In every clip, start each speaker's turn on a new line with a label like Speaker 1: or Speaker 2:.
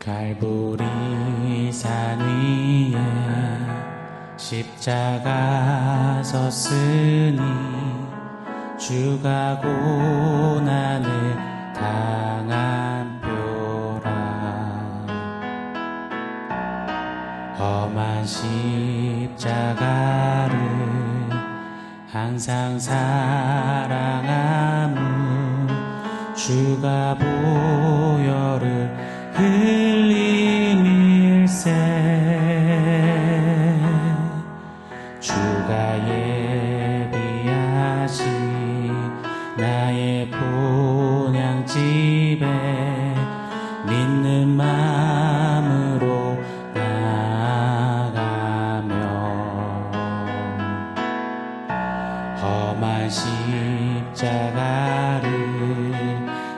Speaker 1: 갈보리 산 위에 십자가 섰으니 주가 고난을 당한 표라. 험한 십자가를 항상 사랑함은 주가 보혈을 흘림일세. 주가 예비하신 나의 본향집에 믿는 마음으로 나아가며 험한 십자가를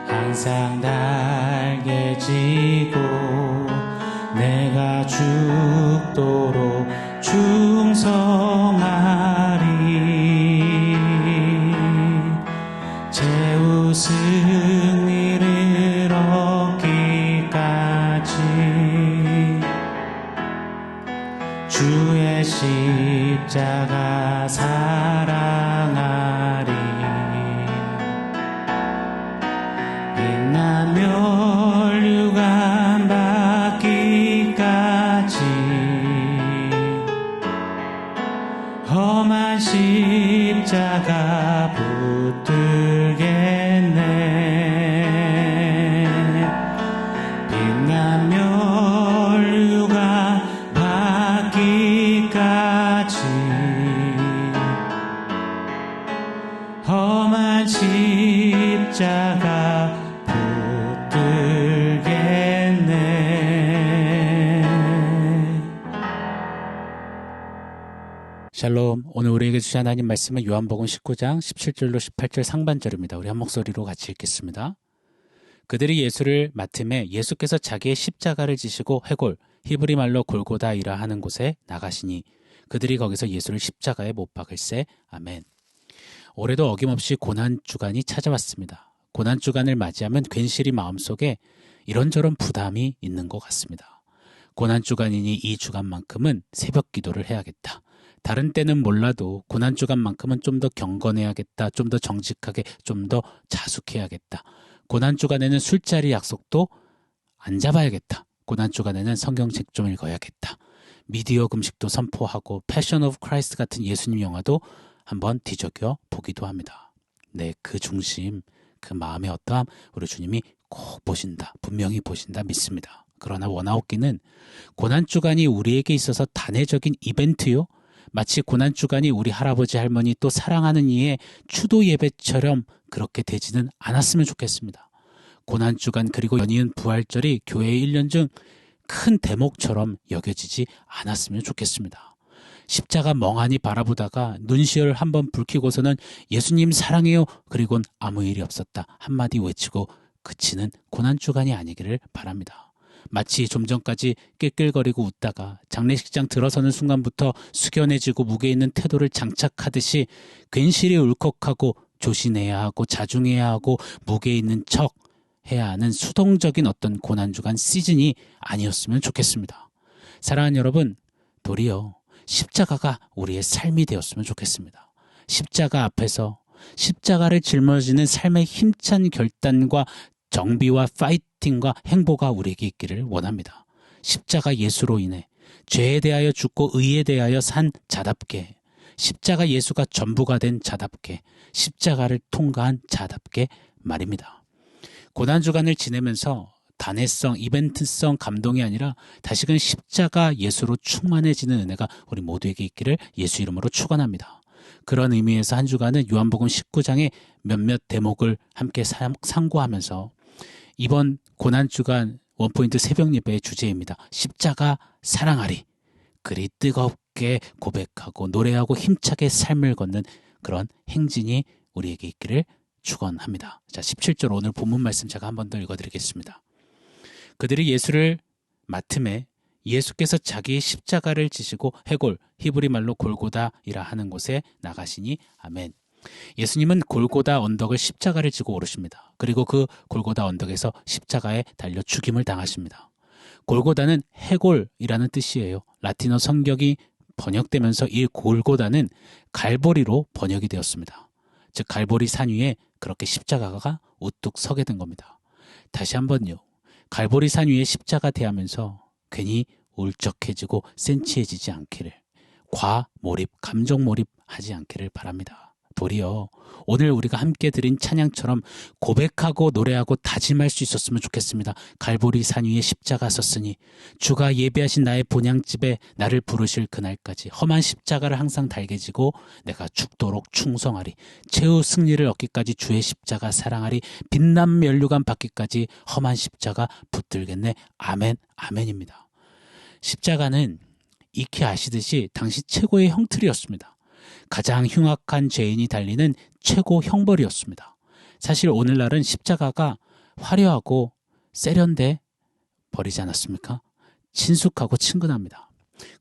Speaker 1: 항상 달게 지고 내가 죽도록 충성하리. 최후 승리를 얻기까지 주의 십자가 사랑하리. 빛나며 멸류관 받기까지 험한 십자가 붙들겠네. 빛나며 멸류관 받기까지 험한 십자가 샬롬. 오늘 우리에게 주신 하나님 말씀은 요한복음 19장 17절로 18절 상반절입니다. 우리 한 목소리로 같이 읽겠습니다. 그들이 예수를 맡음에 예수께서 자기의 십자가를 지시고 해골, 히브리 말로 골고다이라 하는 곳에 나가시니 그들이 거기서 예수를 십자가에 못 박을세. 아멘. 올해도 어김없이 고난주간이 찾아왔습니다. 고난주간을 맞이하면 괜시리 마음속에 이런저런 부담이 있는 것 같습니다. 고난주간이니 이 주간만큼은 새벽 기도를 해야겠다. 다른 때는 몰라도 고난주간만큼은 좀 더 경건해야겠다. 좀 더 정직하게, 좀 더 자숙해야겠다. 고난주간에는 술자리 약속도 안 잡아야겠다. 고난주간에는 성경책 좀 읽어야겠다. 미디어 금식도 선포하고 패션 오브 크라이스트 같은 예수님 영화도 한번 뒤적여 보기도 합니다. 네, 그 중심, 그 마음의 어떠함 우리 주님이 꼭 보신다. 분명히 보신다 믿습니다. 그러나 원하옵기는 고난주간이 우리에게 있어서 단회적인 이벤트요. 마치 고난주간이 우리 할아버지 할머니 또 사랑하는 이의 추도 예배처럼 그렇게 되지는 않았으면 좋겠습니다. 고난주간 그리고 연이은 부활절이 교회의 1년 중 큰 대목처럼 여겨지지 않았으면 좋겠습니다. 십자가 멍하니 바라보다가 눈시울 한번 붉히고서는 예수님 사랑해요. 그리고는 아무 일이 없었다. 한마디 외치고 그치는 고난주간이 아니기를 바랍니다. 마치 좀 전까지 낄낄거리고 웃다가 장례식장 들어서는 순간부터 숙연해지고 무게 있는 태도를 장착하듯이 괜시리 울컥하고 조신해야 하고 자중해야 하고 무게 있는 척 해야 하는 수동적인 어떤 고난주간 시즌이 아니었으면 좋겠습니다. 사랑하는 여러분, 도리어 십자가가 우리의 삶이 되었으면 좋겠습니다. 십자가 앞에서 십자가를 짊어지는 삶의 힘찬 결단과 정비와 파이팅과 행보가 우리에게 있기를 원합니다. 십자가 예수로 인해 죄에 대하여 죽고 의에 대하여 산 자답게, 십자가 예수가 전부가 된 자답게, 십자가를 통과한 자답게 말입니다. 고난주간을 지내면서 단회성, 이벤트성 감동이 아니라 다시금 십자가 예수로 충만해지는 은혜가 우리 모두에게 있기를 예수 이름으로 축원합니다. 그런 의미에서 한 주간은 요한복음 19장의 몇몇 대목을 함께 상고하면서 이번 고난주간 원포인트 새벽 예배의 주제입니다. 십자가 사랑하리. 그리 뜨겁게 고백하고 노래하고 힘차게 삶을 걷는 그런 행진이 우리에게 있기를 축원합니다. 자, 17절 오늘 본문 말씀 제가 한 번 더 읽어드리겠습니다. 그들이 예수를 맡음에 예수께서 자기의 십자가를 지시고 해골, 히브리 말로 골고다이라 하는 곳에 나가시니 아멘. 예수님은 골고다 언덕을 십자가를 지고 오르십니다. 그리고 그 골고다 언덕에서 십자가에 달려 죽임을 당하십니다. 골고다는 해골이라는 뜻이에요. 라틴어 성경이 번역되면서 이 골고다는 갈보리로 번역이 되었습니다. 즉 갈보리 산 위에 그렇게 십자가가 우뚝 서게 된 겁니다. 다시 한번요. 갈보리 산 위에 십자가 대하면서 괜히 울적해지고 센치해지지 않기를, 과몰입, 감정몰입하지 않기를 바랍니다. 도리어 오늘 우리가 함께 드린 찬양처럼 고백하고 노래하고 다짐할 수 있었으면 좋겠습니다. 갈보리 산 위에 십자가 섰으니 주가 예배하신 나의 본향집에 나를 부르실 그날까지 험한 십자가를 항상 달게 지고 내가 죽도록 충성하리. 최후 승리를 얻기까지 주의 십자가 사랑하리. 빛난 면류관 받기까지 험한 십자가 붙들겠네. 아멘, 아멘입니다. 십자가는 익히 아시듯이 당시 최고의 형틀이었습니다. 가장 흉악한 죄인이 달리는 최고 형벌이었습니다. 사실 오늘날은 십자가가 화려하고 세련돼 버리지 않았습니까? 친숙하고 친근합니다.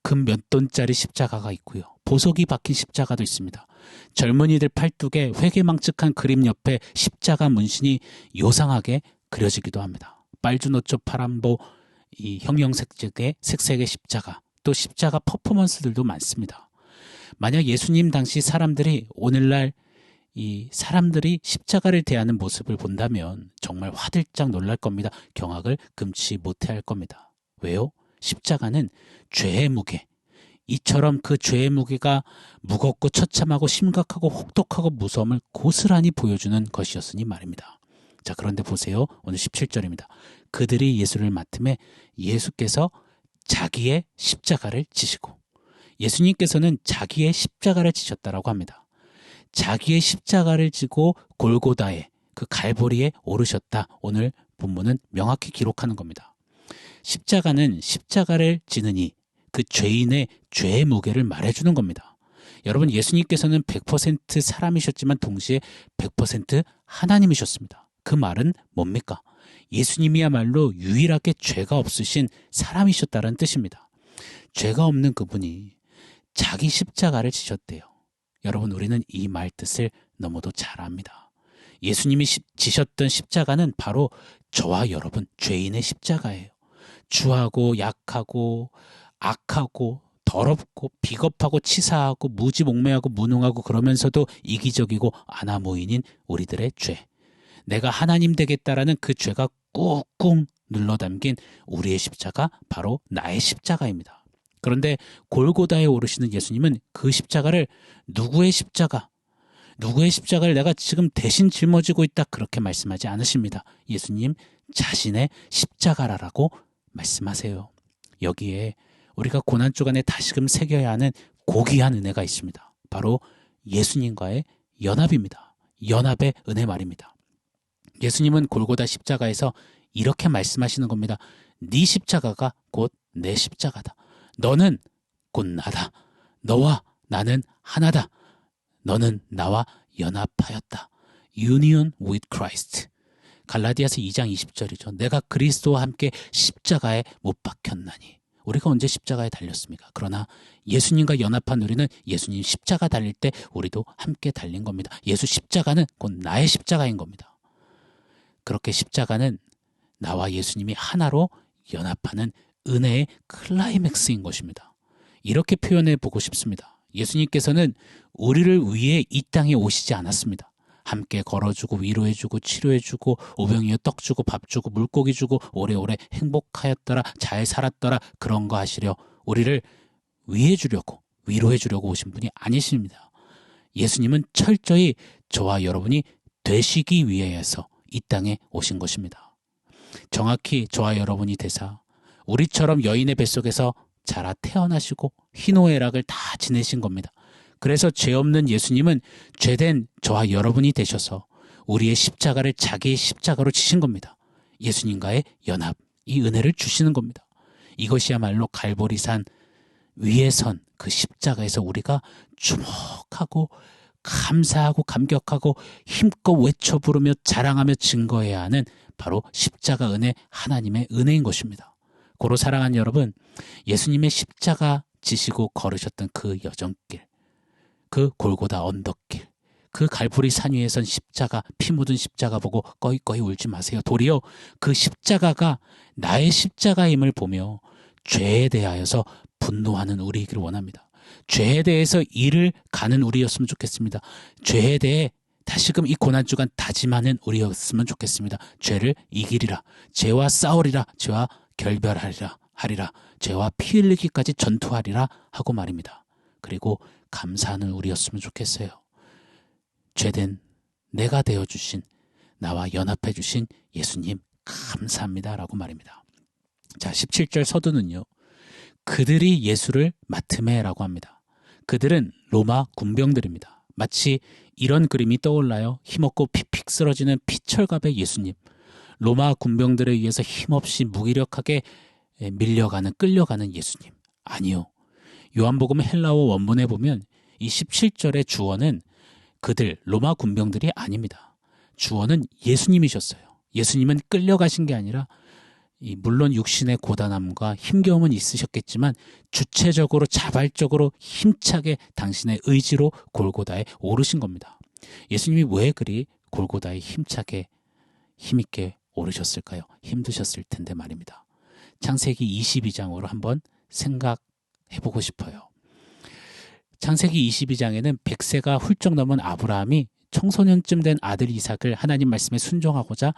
Speaker 1: 금 몇 돈짜리 십자가가 있고요. 보석이 박힌 십자가도 있습니다. 젊은이들 팔뚝에 회개망측한 그림 옆에 십자가 문신이 요상하게 그려지기도 합니다. 빨주노초 파란보 이 형형색색의 색색의 십자가, 또 십자가 퍼포먼스들도 많습니다. 만약 예수님 당시 사람들이 오늘날 이 사람들이 십자가를 대하는 모습을 본다면 정말 화들짝 놀랄 겁니다. 경악을 금치 못할 겁니다. 왜요? 십자가는 죄의 무게, 이처럼 그 죄의 무게가 무겁고 처참하고 심각하고 혹독하고 무서움을 고스란히 보여주는 것이었으니 말입니다. 자, 그런데 보세요. 오늘 17절입니다. 그들이 예수를 맡음에 예수께서 자기의 십자가를 지시고, 예수님께서는 자기의 십자가를 지셨다라고 합니다. 자기의 십자가를 지고 골고다에, 그 갈보리에 오르셨다. 오늘 본문은 명확히 기록하는 겁니다. 십자가는 십자가를 지느니 그 죄인의 죄의 무게를 말해주는 겁니다. 여러분, 예수님께서는 100% 사람이셨지만 동시에 100% 하나님이셨습니다. 그 말은 뭡니까? 예수님이야말로 유일하게 죄가 없으신 사람이셨다는 뜻입니다. 죄가 없는 그분이 자기 십자가를 지셨대요. 여러분, 우리는 이 말 뜻을 너무도 잘 압니다. 예수님이 지셨던 십자가는 바로 저와 여러분 죄인의 십자가예요. 추하고 약하고 악하고 더럽고 비겁하고 치사하고 무지몽매하고 무능하고 그러면서도 이기적이고 아나무인인 우리들의 죄, 내가 하나님 되겠다라는 그 죄가 꾹꾹 눌러담긴 우리의 십자가, 바로 나의 십자가입니다. 그런데 골고다에 오르시는 예수님은 그 십자가를 누구의 십자가를 내가 지금 대신 짊어지고 있다, 그렇게 말씀하지 않으십니다. 예수님 자신의 십자가라고 말씀하세요. 여기에 우리가 고난주간에 다시금 새겨야 하는 고귀한 은혜가 있습니다. 바로 예수님과의 연합입니다. 연합의 은혜 말입니다. 예수님은 골고다 십자가에서 이렇게 말씀하시는 겁니다. 네 십자가가 곧 내 십자가다. 너는 곧 나다. 너와 나는 하나다. 너는 나와 연합하였다. Union with Christ. 갈라디아서 2장 20절이죠. 내가 그리스도와 함께 십자가에 못 박혔나니. 우리가 언제 십자가에 달렸습니까? 그러나 예수님과 연합한 우리는 예수님 십자가 달릴 때 우리도 함께 달린 겁니다. 예수 십자가는 곧 나의 십자가인 겁니다. 그렇게 십자가는 나와 예수님이 하나로 연합하는 은혜의 클라이맥스인 것입니다. 이렇게 표현해 보고 싶습니다. 예수님께서는 우리를 위해 이 땅에 오시지 않았습니다. 함께 걸어주고 위로해주고 치료해주고 오병이어 떡 주고 밥 주고 물고기 주고 오래오래 행복하였더라, 잘 살았더라, 그런 거 하시려 우리를 위해주려고 위로해주려고 오신 분이 아니십니다. 예수님은 철저히 저와 여러분이 되시기 위해서 이 땅에 오신 것입니다. 정확히 저와 여러분이 되사 우리처럼 여인의 뱃속에서 자라 태어나시고 희노애락을 다 지내신 겁니다. 그래서 죄 없는 예수님은 죄된 저와 여러분이 되셔서 우리의 십자가를 자기의 십자가로 지신 겁니다. 예수님과의 연합, 이 은혜를 주시는 겁니다. 이것이야말로 갈보리산 위에 선 그 십자가에서 우리가 주목하고 감사하고 감격하고 힘껏 외쳐 부르며 자랑하며 증거해야 하는 바로 십자가 은혜, 하나님의 은혜인 것입니다. 고로 사랑하는 여러분, 예수님의 십자가 지시고 걸으셨던 그 여정길, 그 골고다 언덕길, 그 갈보리 산 위에선 십자가, 피 묻은 십자가 보고 꺼이꺼이 울지 마세요. 도리어 그 십자가가 나의 십자가임을 보며 죄에 대하여서 분노하는 우리이기를 원합니다. 죄에 대해서 이를 가는 우리였으면 좋겠습니다. 죄에 대해 다시금 이 고난주간 다짐하는 우리였으면 좋겠습니다. 죄를 이기리라, 죄와 싸우리라, 죄와 결별하리라, 죄와 피 흘리기까지 전투하리라 하고 말입니다. 그리고 감사하는 우리였으면 좋겠어요. 죄된 내가 되어주신, 나와 연합해 주신 예수님 감사합니다 라고 말입니다. 자, 17절 서두는요, 그들이 예수를 맡으매라고 합니다. 그들은 로마 군병들입니다. 마치 이런 그림이 떠올라요. 힘없고 피픽 쓰러지는 피철갑의 예수님, 로마 군병들에 의해서 힘없이 무기력하게 밀려가는, 끌려가는 예수님. 아니요, 요한복음 헬라어 원문에 보면 이 17절의 주어는 그들, 로마 군병들이 아닙니다. 주어는 예수님이셨어요. 예수님은 끌려가신 게 아니라, 물론 육신의 고단함과 힘겨움은 있으셨겠지만 주체적으로, 자발적으로, 힘차게 당신의 의지로 골고다에 오르신 겁니다. 예수님이 왜 그리 골고다에 힘차게, 힘있게 오르셨을까요? 힘드셨을 텐데 말입니다. 창세기 22장으로 한번 생각해보고 싶어요. 창세기 22장에는 100세가 훌쩍 넘은 아브라함이 청소년쯤 된 아들 이삭을 하나님 말씀에 순종하고자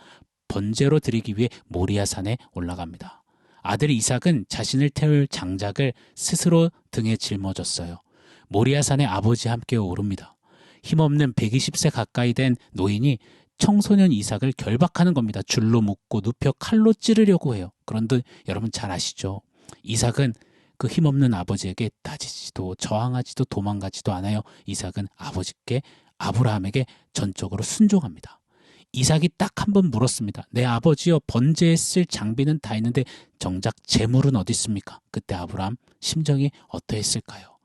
Speaker 1: 번제로 드리기 위해 모리아산에 올라갑니다. 아들 이삭은 자신을 태울 장작을 스스로 등에 짊어졌어요. 모리아산에 아버지와 함께 오릅니다. 힘없는 120세 가까이 된 노인이 청소년 이삭을 결박하는 겁니다. 줄로 묶고 눕혀 칼로 찌르려고 해요. 그런데 여러분 잘 아시죠? 이삭은 그 힘없는 아버지에게 따지지도 저항하지도 도망가지도 않아요. 이삭은 아브라함에게 전적으로 순종합니다. 이삭이 딱 한 번 물었습니다. 내 아버지여, 번제에 쓸 장비는 다 있는데 정작 재물은 어디 있습니까? 그때 아브라함 심정이 어떠했을까요?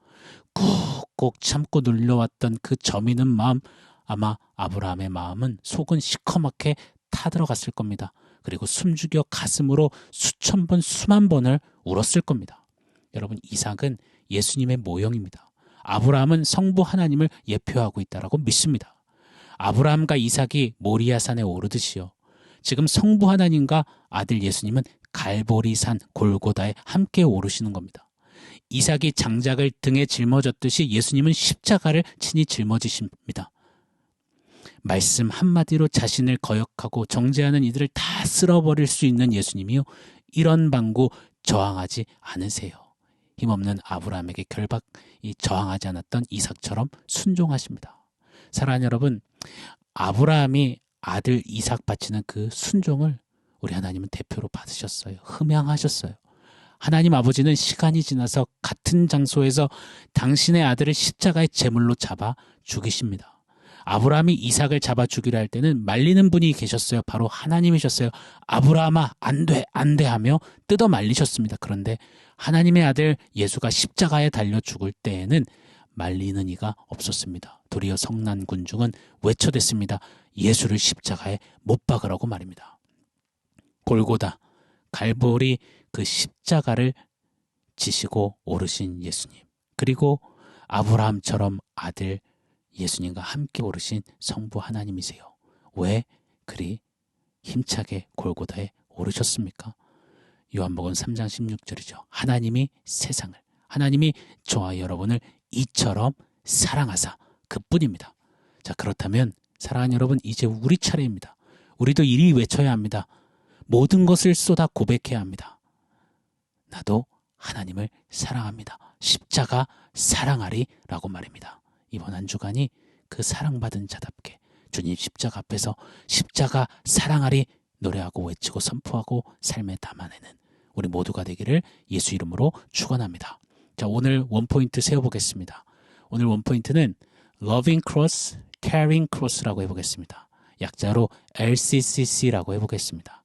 Speaker 1: 꾹꾹 참고 눌려왔던 그 저미는 마음, 아마 아브라함의 마음은 속은 시커멓게 타들어갔을 겁니다. 그리고 숨죽여 가슴으로 수천 번, 수만 번을 울었을 겁니다. 여러분, 이삭은 예수님의 모형입니다. 아브라함은 성부 하나님을 예표하고 있다고 믿습니다. 아브라함과 이삭이 모리아산에 오르듯이요, 지금 성부 하나님과 아들 예수님은 갈보리산 골고다에 함께 오르시는 겁니다. 이삭이 장작을 등에 짊어졌듯이 예수님은 십자가를 친히 짊어지십니다. 말씀 한마디로 자신을 거역하고 정죄하는 이들을 다 쓸어버릴 수 있는 예수님이요, 이런 방구 저항하지 않으세요. 힘없는 아브라함에게 저항하지 않았던 이삭처럼 순종하십니다. 사랑하는 여러분, 아브라함이 아들 이삭 바치는 그 순종을 우리 하나님은 대표로 받으셨어요. 흠양하셨어요. 하나님 아버지는 시간이 지나서 같은 장소에서 당신의 아들을 십자가의 제물로 잡아 죽이십니다. 아브라함이 이삭을 잡아 죽이려 할 때는 말리는 분이 계셨어요. 바로 하나님이셨어요. 아브라함아, 안 돼, 안 돼 하며 뜯어 말리셨습니다. 그런데 하나님의 아들 예수가 십자가에 달려 죽을 때에는 말리는 이가 없었습니다. 도리어 성난 군중은 외쳐댔습니다. 예수를 십자가에 못 박으라고 말입니다. 골고다, 갈보리 그 십자가를 지시고 오르신 예수님, 그리고 아브라함처럼 아들 예수님과 함께 오르신 성부 하나님이세요. 왜 그리 힘차게 골고다에 오르셨습니까? 요한복음 3장 16절이죠. 하나님이 저와 여러분을 이처럼 사랑하사, 그뿐입니다. 자, 그렇다면 사랑하는 여러분, 이제 우리 차례입니다. 우리도 이리 외쳐야 합니다. 모든 것을 쏟아 고백해야 합니다. 나도 하나님을 사랑합니다. 십자가 사랑하리 라고 말입니다. 이번 한 주간이 그 사랑받은 자답게 주님 십자가 앞에서 십자가 사랑하리 노래하고 외치고 선포하고 삶에 담아내는 우리 모두가 되기를 예수 이름으로 축원합니다. 자, 오늘 원포인트 세워보겠습니다. 오늘 원포인트는 Loving Cross, Caring Cross라고 해보겠습니다. 약자로 LCCC라고 해보겠습니다.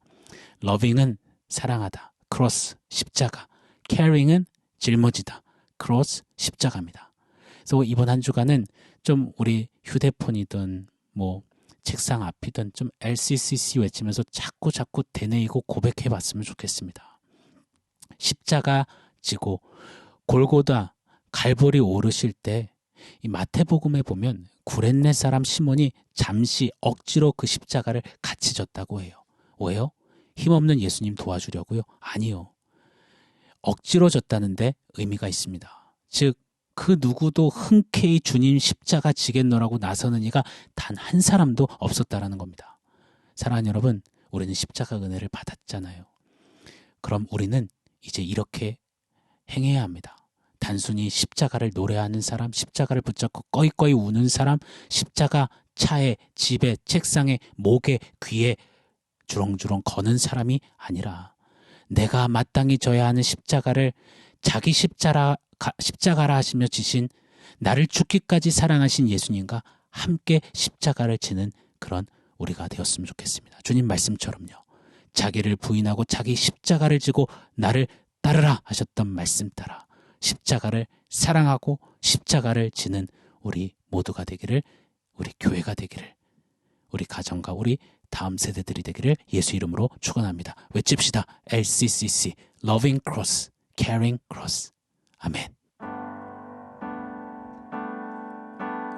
Speaker 1: Loving은 사랑하다, Cross 십자가, Caring은 짊어지다, Cross 십자가입니다. 그래서 이번 한 주간은 좀 우리 휴대폰이든 뭐 책상 앞이든 좀 LCCC 외치면서 자꾸 되뇌이고 고백해봤으면 좋겠습니다. 십자가 지고 골고다 갈보리 오르실 때 이 마태복음에 보면 구레네 사람 시몬이 잠시 억지로 그 십자가를 같이 졌다고 해요. 왜요? 힘없는 예수님 도와주려고요? 아니요. 억지로 졌다는데 의미가 있습니다. 즉, 그 누구도 흔쾌히 주님 십자가 지겠노라고 나서는 이가 단 한 사람도 없었다라는 겁니다. 사랑하는 여러분, 우리는 십자가 은혜를 받았잖아요. 그럼 우리는 이제 이렇게 행해야 합니다. 단순히 십자가를 노래하는 사람, 십자가를 붙잡고 꺼이꺼이 우는 사람, 십자가 차에, 집에, 책상에, 목에, 귀에 주렁주렁 거는 사람이 아니라 내가 마땅히 져야 하는 십자가를 자기 십자가라 하시며 지신 나를 죽기까지 사랑하신 예수님과 함께 십자가를 지는 그런 우리가 되었으면 좋겠습니다. 주님 말씀처럼요. 자기를 부인하고 자기 십자가를 지고 나를 따르라 하셨던 말씀 따라 십자가를 사랑하고 십자가를 지는 우리 모두가 되기를, 우리 교회가 되기를, 우리 가정과 우리 다음 세대들이 되기를 예수 이름으로 축원합니다. 외칩시다. LCCC, Loving Cross, Caring Cross. 아멘.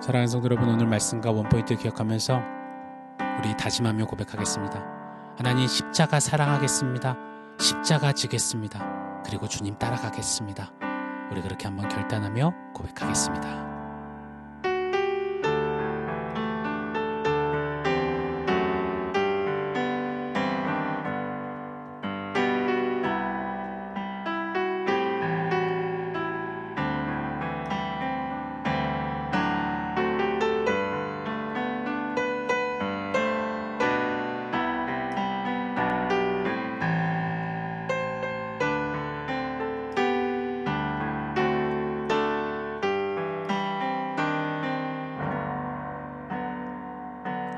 Speaker 1: 사랑하는 성도 여러분, 오늘 말씀과 원포인트 기억하면서 우리 다짐하며 고백하겠습니다. 하나님, 십자가 사랑하겠습니다. 십자가 지겠습니다. 그리고 주님 따라가겠습니다. 우리 그렇게 한번 결단하며 고백하겠습니다.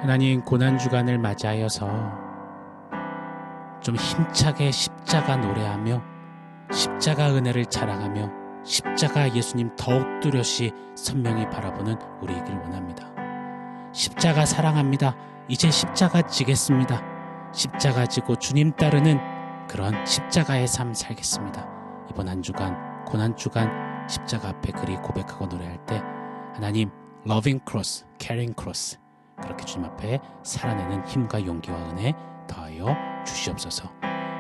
Speaker 1: 하나님, 고난주간을 맞이하여서 좀 힘차게 십자가 노래하며 십자가 은혜를 자랑하며 십자가 예수님 더욱 뚜렷이 선명히 바라보는 우리이길 원합니다. 십자가 사랑합니다. 이제 십자가 지겠습니다. 십자가 지고 주님 따르는 그런 십자가의 삶 살겠습니다. 이번 한 주간, 고난주간 십자가 앞에 그리 고백하고 노래할 때 하나님, Loving Cross, Caring Cross, 그렇게 주님 앞에 살아내는 힘과 용기와 은혜 더하여 주시옵소서.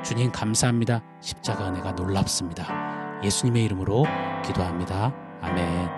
Speaker 1: 주님 감사합니다. 십자가 은혜가 놀랍습니다. 예수님의 이름으로 기도합니다. 아멘.